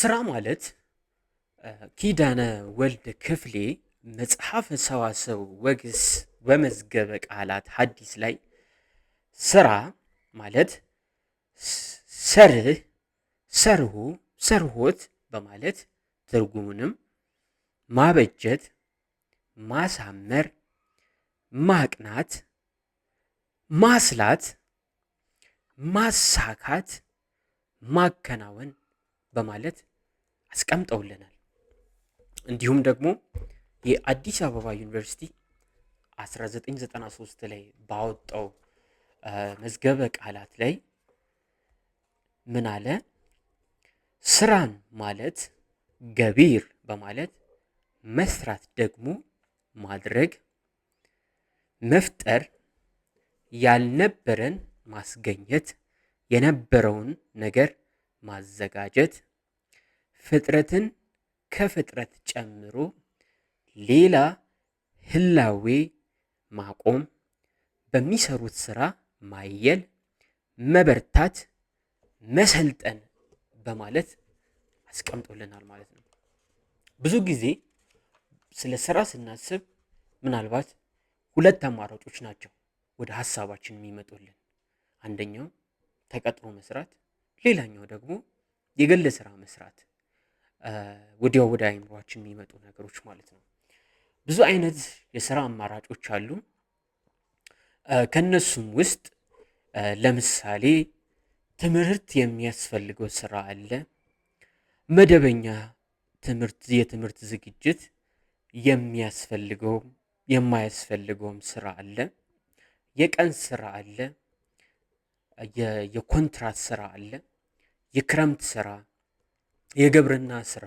ስራ ማለት ኪዳነ ወልድ ክፍሌ መጽሐፈ ሰዋስው ወግስ ወመዝገበ ቃላት ሐዲስ ላይ ስራ ማለት ሰርህ፣ ሰርሁ፣ ሰርሆት በማለት ትርጉሙንም ማበጀት፣ ማሳመር፣ ማቅናት፣ ማስላት፣ ማሳካት፣ ማከናወን በማለት አስቀምጠውልናል። እንዲሁም ደግሞ የአዲስ አበባ ዩኒቨርሲቲ 1993 ላይ ባወጣው መዝገበ ቃላት ላይ ምን አለ? ስራን ማለት ገቢር በማለት መስራት ደግሞ ማድረግ፣ መፍጠር፣ ያልነበረን ማስገኘት፣ የነበረውን ነገር ማዘጋጀት፣ ፍጥረትን ከፍጥረት ጨምሮ ሌላ ህላዌ ማቆም፣ በሚሰሩት ስራ ማየል፣ መበርታት፣ መሰልጠን በማለት አስቀምጦልናል ማለት ነው። ብዙ ጊዜ ስለ ስራ ስናስብ ምናልባት ሁለት አማራጮች ናቸው ወደ ሀሳባችን የሚመጡልን። አንደኛው ተቀጥሮ መስራት፣ ሌላኛው ደግሞ የግል ስራ መስራት። ወዲያው ወደ አይምሯችን የሚመጡ ነገሮች ማለት ነው። ብዙ አይነት የስራ አማራጮች አሉ። ከነሱም ውስጥ ለምሳሌ ትምህርት የሚያስፈልገው ስራ አለ። መደበኛ የትምህርት ዝግጅት የሚያስፈልገው የማያስፈልገውም ስራ አለ። የቀን ስራ አለ። የኮንትራት ስራ አለ። የክረምት ስራ፣ የግብርና ስራ፣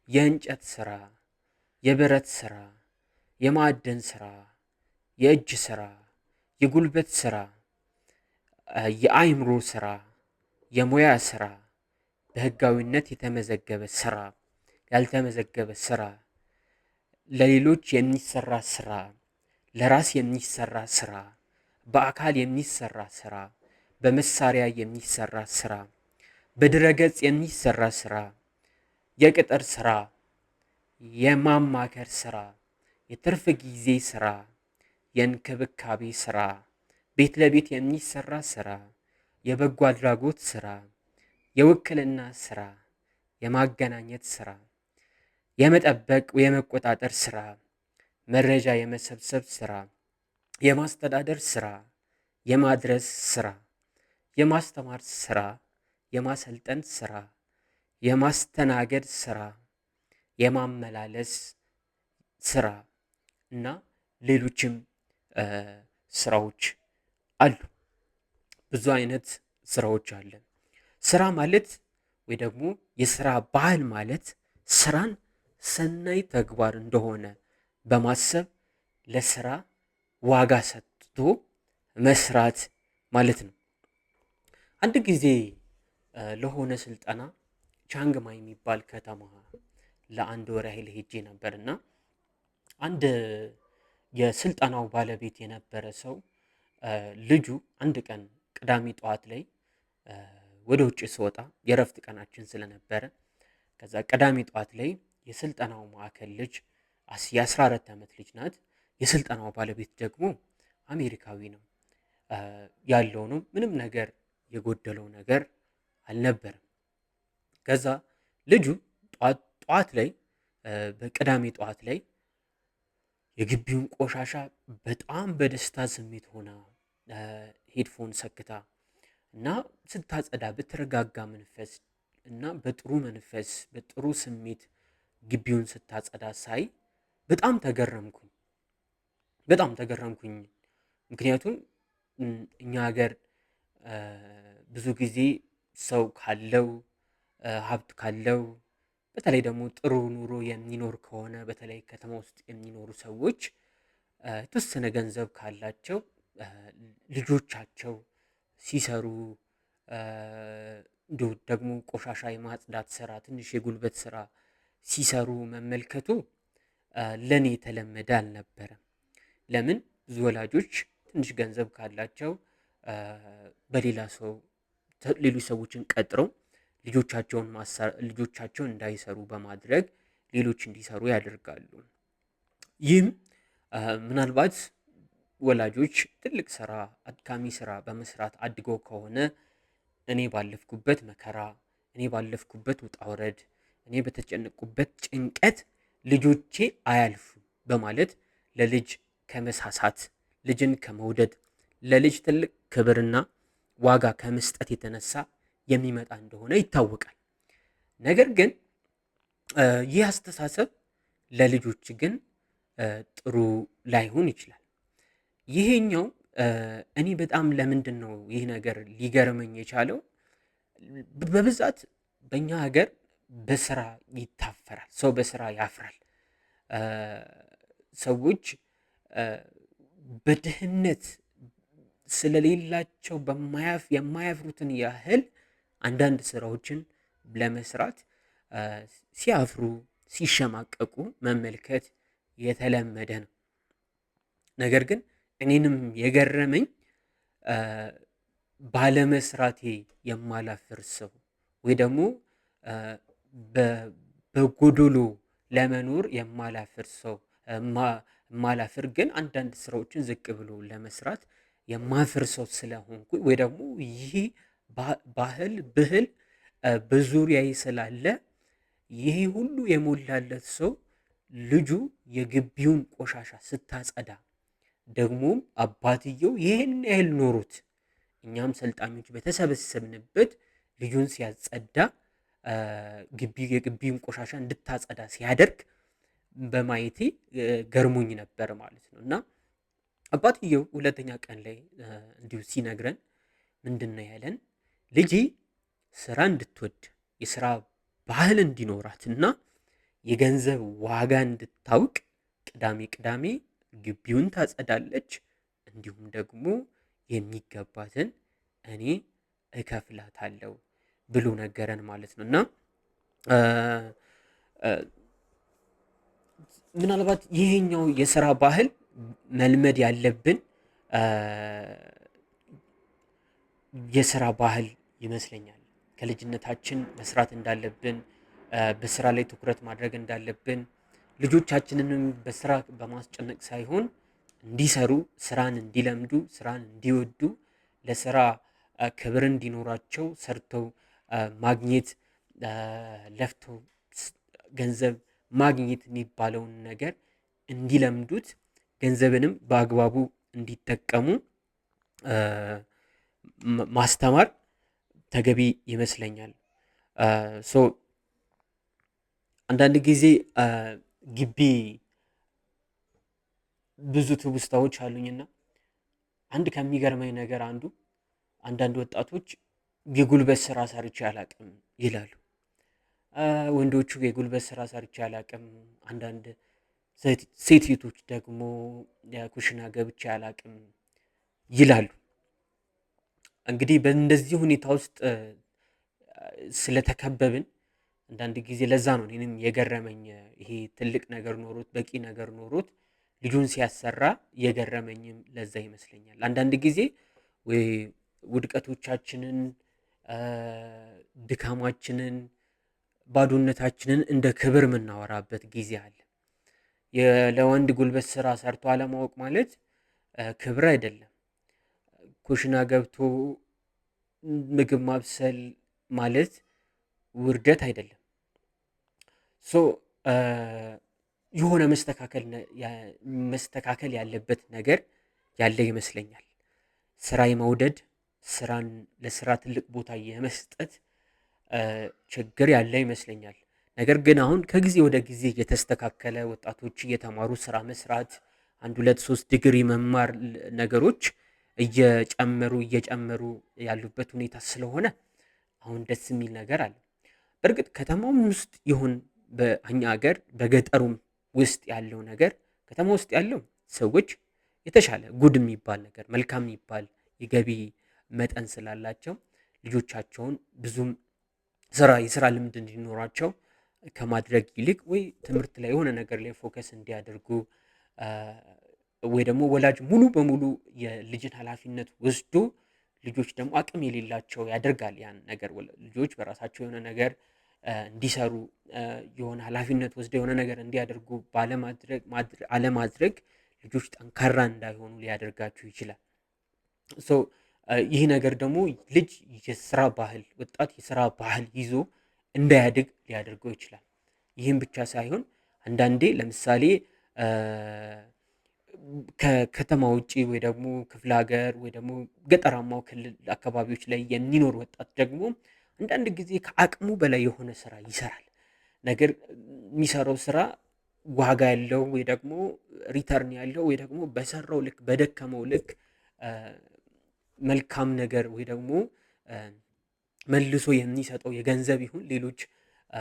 የእንጨት ስራ፣ የብረት ስራ፣ የማዕድን ስራ፣ የእጅ ስራ፣ የጉልበት ስራ፣ የአይምሮ ስራ፣ የሙያ ስራ፣ በህጋዊነት የተመዘገበ ስራ፣ ያልተመዘገበ ስራ፣ ለሌሎች የሚሰራ ስራ፣ ለራስ የሚሰራ ስራ፣ በአካል የሚሰራ ስራ፣ በመሳሪያ የሚሰራ ስራ፣ በድረገጽ የሚሰራ ስራ፣ የቅጥር ስራ፣ የማማከር ስራ፣ የትርፍ ጊዜ ስራ፣ የእንክብካቤ ስራ፣ ቤት ለቤት የሚሰራ ስራ፣ የበጎ አድራጎት ስራ፣ የውክልና ስራ፣ የማገናኘት ስራ፣ የመጠበቅ የመቆጣጠር ስራ፣ መረጃ የመሰብሰብ ስራ፣ የማስተዳደር ስራ፣ የማድረስ ስራ፣ የማስተማር ስራ፣ የማሰልጠን ስራ፣ የማስተናገድ ስራ፣ የማመላለስ ስራ እና ሌሎችም ስራዎች አሉ። ብዙ አይነት ስራዎች አለ። ስራ ማለት ወይ ደግሞ የስራ ባህል ማለት ስራን ሰናይ ተግባር እንደሆነ በማሰብ ለስራ ዋጋ ሰጥቶ መስራት ማለት ነው። አንድ ጊዜ ለሆነ ስልጠና ቻንግማ የሚባል ከተማ ለአንድ ወር ያህል ሄጄ ነበርና አንድ የስልጠናው ባለቤት የነበረ ሰው ልጁ አንድ ቀን ቅዳሜ ጠዋት ላይ ወደ ውጭ ስወጣ የእረፍት ቀናችን ስለነበረ ከዛ ቅዳሜ ጠዋት ላይ የስልጠናው ማዕከል ልጅ የ14 ዓመት ልጅ ናት። የስልጠናው ባለቤት ደግሞ አሜሪካዊ ነው። ያለው ነው ምንም ነገር የጎደለው ነገር አልነበረም። ከዛ ልጁ ጠዋት ላይ በቅዳሜ ጠዋት ላይ የግቢውን ቆሻሻ በጣም በደስታ ስሜት ሆና ሄድፎን ሰክታ እና ስታጸዳ በተረጋጋ መንፈስ እና በጥሩ መንፈስ በጥሩ ስሜት ግቢውን ስታጸዳ ሳይ በጣም ተገረምኩኝ። ምክንያቱም እኛ ሀገር ብዙ ጊዜ ሰው ካለው ሀብት ካለው በተለይ ደግሞ ጥሩ ኑሮ የሚኖር ከሆነ በተለይ ከተማ ውስጥ የሚኖሩ ሰዎች የተወሰነ ገንዘብ ካላቸው ልጆቻቸው ሲሰሩ እንዲሁ ደግሞ ቆሻሻ የማጽዳት ስራ፣ ትንሽ የጉልበት ስራ ሲሰሩ መመልከቱ ለኔ የተለመደ አልነበረም። ለምን ብዙ ወላጆች ትንሽ ገንዘብ ካላቸው በሌላ ሰው ሌሎች ሰዎችን ቀጥረው ልጆቻቸውን እንዳይሰሩ በማድረግ ሌሎች እንዲሰሩ ያደርጋሉ። ይህም ምናልባት ወላጆች ትልቅ ስራ፣ አድካሚ ስራ በመስራት አድገው ከሆነ እኔ ባለፍኩበት መከራ፣ እኔ ባለፍኩበት ውጣ ውረድ፣ እኔ በተጨነቁበት ጭንቀት ልጆቼ አያልፉም በማለት ለልጅ ከመሳሳት፣ ልጅን ከመውደድ፣ ለልጅ ትልቅ ክብርና ዋጋ ከመስጠት የተነሳ የሚመጣ እንደሆነ ይታወቃል። ነገር ግን ይህ አስተሳሰብ ለልጆች ግን ጥሩ ላይሆን ይችላል። ይሄኛው እኔ በጣም ለምንድን ነው ይህ ነገር ሊገርመኝ የቻለው? በብዛት በእኛ ሀገር በስራ ይታፈራል፣ ሰው በስራ ያፍራል። ሰዎች በድህነት ስለሌላቸው የማያፍሩትን ያህል አንዳንድ ስራዎችን ለመስራት ሲያፍሩ፣ ሲሸማቀቁ መመልከት የተለመደ ነው። ነገር ግን እኔንም የገረመኝ ባለመስራቴ የማላፍር ሰው ወይ ደግሞ በጎዶሎ ለመኖር የማላፍር ግን አንዳንድ ስራዎችን ዝቅ ብሎ ለመስራት የማፍር ሰው ስለሆንኩ ወይ ደግሞ ይህ ብህል በዙሪያዬ ስላለ ይሄ ሁሉ የሞላለት ሰው ልጁ የግቢውን ቆሻሻ ስታጸዳ ደግሞም አባትየው ይህን ያህል ኖሮት እኛም ሰልጣኞች በተሰበሰብንበት ልጁን ሲያጸዳ የግቢውን ቆሻሻ እንድታጸዳ ሲያደርግ በማየቴ ገርሞኝ ነበር ማለት ነው። እና አባትየው ሁለተኛ ቀን ላይ እንዲሁ ሲነግረን ምንድን ነው ያለን? ልጄ ስራ እንድትወድ የስራ ባህል እንዲኖራትና የገንዘብ ዋጋ እንድታውቅ ቅዳሜ ቅዳሜ ግቢውን ታጸዳለች፣ እንዲሁም ደግሞ የሚገባትን እኔ እከፍላታለሁ ብሎ ነገረን ማለት ነው። እና ምናልባት ይሄኛው የስራ ባህል መልመድ ያለብን የስራ ባህል ይመስለኛል። ከልጅነታችን መስራት እንዳለብን፣ በስራ ላይ ትኩረት ማድረግ እንዳለብን፣ ልጆቻችንንም በስራ በማስጨነቅ ሳይሆን እንዲሰሩ፣ ስራን እንዲለምዱ፣ ስራን እንዲወዱ፣ ለስራ ክብር እንዲኖራቸው፣ ሰርተው ማግኘት፣ ለፍተው ገንዘብ ማግኘት የሚባለውን ነገር እንዲለምዱት፣ ገንዘብንም በአግባቡ እንዲጠቀሙ ማስተማር ተገቢ ይመስለኛል። አንዳንድ ጊዜ ግቢ ብዙ ትውስታዎች አሉኝና አንድ ከሚገርመኝ ነገር አንዳንድ ወጣቶች የጉልበት ስራ ሰርቼ አላቅም ይላሉ። ወንዶቹ የጉልበት ስራ ሰርቼ አላቅም፣ አንዳንድ ሴቶች ደግሞ የኩሽና ገብቼ አላቅም ይላሉ። እንግዲህ በእንደዚህ ሁኔታ ውስጥ ስለተከበብን አንዳንድ ጊዜ ለዛ ነው እኔንም የገረመኝ። ይሄ ትልቅ ነገር ኖሮት በቂ ነገር ኖሮት ልጁን ሲያሰራ የገረመኝም ለዛ ይመስለኛል። አንዳንድ ጊዜ ውድቀቶቻችንን፣ ድካማችንን፣ ባዶነታችንን እንደ ክብር የምናወራበት ጊዜ አለ። ለወንድ ጉልበት ስራ ሰርቶ አለማወቅ ማለት ክብር አይደለም። ኩሽና ገብቶ ምግብ ማብሰል ማለት ውርደት አይደለም። የሆነ መስተካከል ያለበት ነገር ያለ ይመስለኛል። ስራ የመውደድ፣ ለስራ ትልቅ ቦታ የመስጠት ችግር ያለ ይመስለኛል። ነገር ግን አሁን ከጊዜ ወደ ጊዜ እየተስተካከለ ወጣቶች እየተማሩ ስራ መስራት፣ 1 2 3 ዲግሪ መማር ነገሮች እየጨመሩ ያሉበት ሁኔታ ስለሆነ አሁን ደስ የሚል ነገር አለ። በእርግጥ ከተማውም ውስጥ ይሁን በእኛ ሀገር በገጠሩም ውስጥ ያለው ነገር፣ ከተማ ውስጥ ያለው ሰዎች የተሻለ ጉድ የሚባል ነገር፣ መልካም የሚባል የገቢ መጠን ስላላቸው ልጆቻቸውን ብዙም የስራ ልምድ እንዲኖራቸው ከማድረግ ይልቅ ወይ ትምህርት ላይ የሆነ ነገር ላይ ፎከስ እንዲያደርጉ ወይ ደግሞ ወላጅ ሙሉ በሙሉ የልጅን ኃላፊነት ወስዶ ልጆች ደግሞ አቅም የሌላቸው ያደርጋል ያን ነገር። ልጆች በራሳቸው የሆነ ነገር እንዲሰሩ የሆነ ኃላፊነት ወስደው የሆነ ነገር እንዲያደርጉ አለማድረግ ልጆች ጠንካራ እንዳይሆኑ ሊያደርጋቸው ይችላል። ይህ ነገር ደግሞ ልጅ የስራ ባህል ወጣት የስራ ባህል ይዞ እንዳያድግ ሊያደርገው ይችላል። ይህም ብቻ ሳይሆን አንዳንዴ ለምሳሌ ከከተማ ውጪ ወይ ደግሞ ክፍለ ሀገር ወይ ደግሞ ገጠራማው ክልል አካባቢዎች ላይ የሚኖር ወጣት ደግሞ አንዳንድ ጊዜ ከአቅሙ በላይ የሆነ ስራ ይሰራል። ነገር የሚሰራው ስራ ዋጋ ያለው ወይ ደግሞ ሪተርን ያለው ወይ ደግሞ በሰራው ልክ በደከመው ልክ መልካም ነገር ወይ ደግሞ መልሶ የሚሰጠው የገንዘብ ይሁን ሌሎች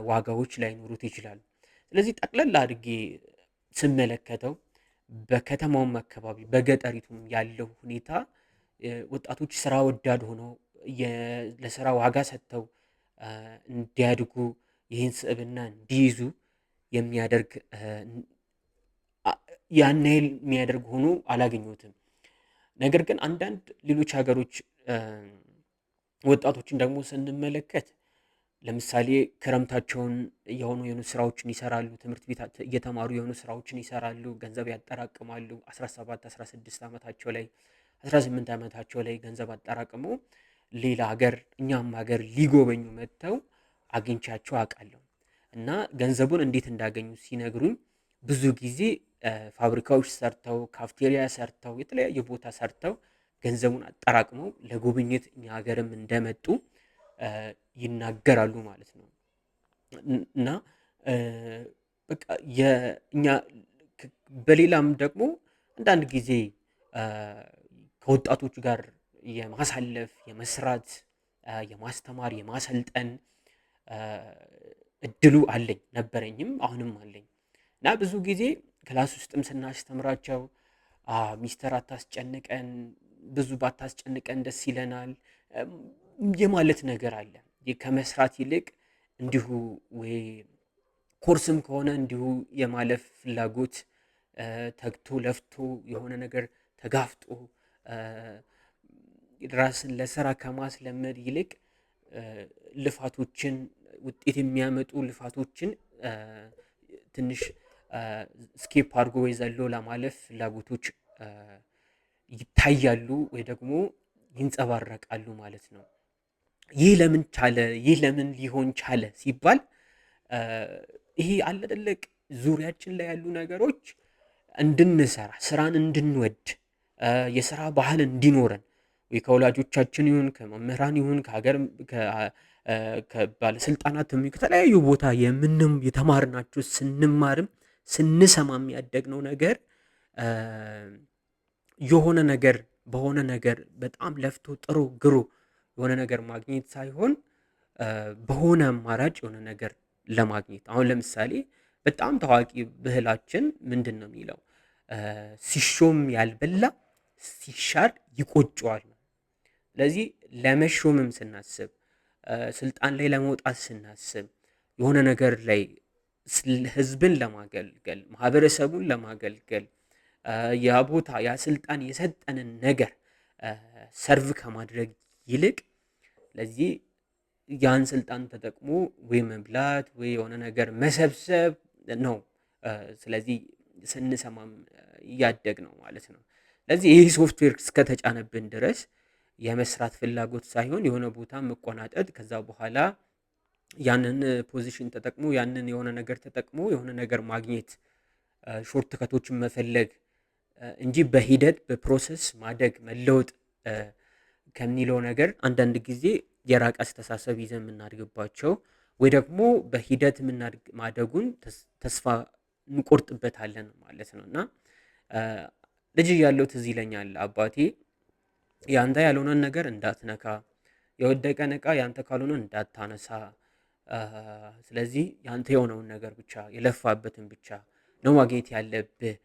ዋጋዎች ላይኖሩት ይችላሉ። ስለዚህ ጠቅለል አድርጌ ስመለከተው በከተማውም አካባቢ በገጠሪቱም ያለው ሁኔታ ወጣቶች ስራ ወዳድ ሆነው ለስራ ዋጋ ሰጥተው እንዲያድጉ ይህን ስብዕና እንዲይዙ የሚያደርግ ያን ያህል የሚያደርግ ሆኖ አላገኘሁትም። ነገር ግን አንዳንድ ሌሎች ሀገሮች ወጣቶችን ደግሞ ስንመለከት ለምሳሌ ክረምታቸውን የሆኑ ስራዎችን ይሰራሉ፣ ትምህርት ቤት እየተማሩ የሆኑ ስራዎችን ይሰራሉ፣ ገንዘብ ያጠራቅማሉ። 17 16 ዓመታቸው ላይ 18 ዓመታቸው ላይ ገንዘብ አጠራቅመው ሌላ ሀገር እኛም ሀገር ሊጎበኙ መጥተው አግኝቻቸው አውቃለሁ። እና ገንዘቡን እንዴት እንዳገኙ ሲነግሩኝ ብዙ ጊዜ ፋብሪካዎች ሰርተው ካፍቴሪያ ሰርተው የተለያየ ቦታ ሰርተው ገንዘቡን አጠራቅመው ለጉብኝት እኛ ሀገርም እንደመጡ ይናገራሉ ማለት ነው። እና በቃ የእኛ በሌላም ደግሞ አንዳንድ ጊዜ ከወጣቶች ጋር የማሳለፍ የመስራት የማስተማር የማሰልጠን እድሉ አለኝ ነበረኝም አሁንም አለኝ። እና ብዙ ጊዜ ክላስ ውስጥም ስናስተምራቸው ሚስተር አታስጨንቀን፣ ብዙ ባታስጨንቀን ደስ ይለናል የማለት ነገር አለ። ከመስራት ይልቅ እንዲሁ ወይ ኮርስም ከሆነ እንዲሁ የማለፍ ፍላጎት ተግቶ ለፍቶ የሆነ ነገር ተጋፍጦ ራስን ለስራ ከማስለመድ ይልቅ ልፋቶችን ውጤት የሚያመጡ ልፋቶችን ትንሽ ስኬፕ አድርጎ ወይ ዘሎ ለማለፍ ፍላጎቶች ይታያሉ ወይ ደግሞ ይንጸባረቃሉ ማለት ነው። ይህ ለምን ቻለ? ይህ ለምን ሊሆን ቻለ ሲባል ይሄ አለ አይደለ ዙሪያችን ላይ ያሉ ነገሮች እንድንሰራ ስራን እንድንወድ የስራ ባህል እንዲኖረን ወይ ከወላጆቻችን ይሁን ከመምህራን ይሁን ከሀገር ከባለስልጣናትም ከተለያዩ ቦታ የተማርናቸው ስንማርም ስንሰማም ያደግነው ነገር የሆነ ነገር በሆነ ነገር በጣም ለፍቶ ጥሮ ግሮ የሆነ ነገር ማግኘት ሳይሆን በሆነ አማራጭ የሆነ ነገር ለማግኘት። አሁን ለምሳሌ በጣም ታዋቂ ብህላችን ምንድን ነው የሚለው? ሲሾም ያልበላ ሲሻር ይቆጨዋል ነው። ስለዚህ ለመሾምም ስናስብ ስልጣን ላይ ለመውጣት ስናስብ የሆነ ነገር ላይ ህዝብን ለማገልገል ማህበረሰቡን ለማገልገል ያ ቦታ ያ ስልጣን የሰጠንን ነገር ሰርቭ ከማድረግ ይልቅ ለዚህ ያን ስልጣን ተጠቅሞ ወይ መብላት ወይ የሆነ ነገር መሰብሰብ ነው። ስለዚህ ስንሰማም እያደግ ነው ማለት ነው። ስለዚህ ይህ ሶፍትዌር እስከተጫነብን ድረስ የመስራት ፍላጎት ሳይሆን የሆነ ቦታ መቆናጠጥ ከዛ በኋላ ያንን ፖዚሽን ተጠቅሞ ያንን የሆነ ነገር ተጠቅሞ የሆነ ነገር ማግኘት ሾርት ከቶችን መፈለግ እንጂ በሂደት በፕሮሰስ ማደግ መለወጥ ከሚለው ነገር አንዳንድ ጊዜ የራቀ አስተሳሰብ ይዘን የምናድግባቸው ወይ ደግሞ በሂደት ማደጉን ተስፋ እንቆርጥበታለን ማለት ነው። እና ልጅ እያለሁ ትዝ ይለኛል አባቴ ያንተ ያልሆነን ነገር እንዳትነካ፣ የወደቀን ዕቃ ያንተ ካልሆነ እንዳታነሳ፣ ስለዚህ ያንተ የሆነውን ነገር ብቻ የለፋበትን ብቻ ነው ማግኘት ያለብህ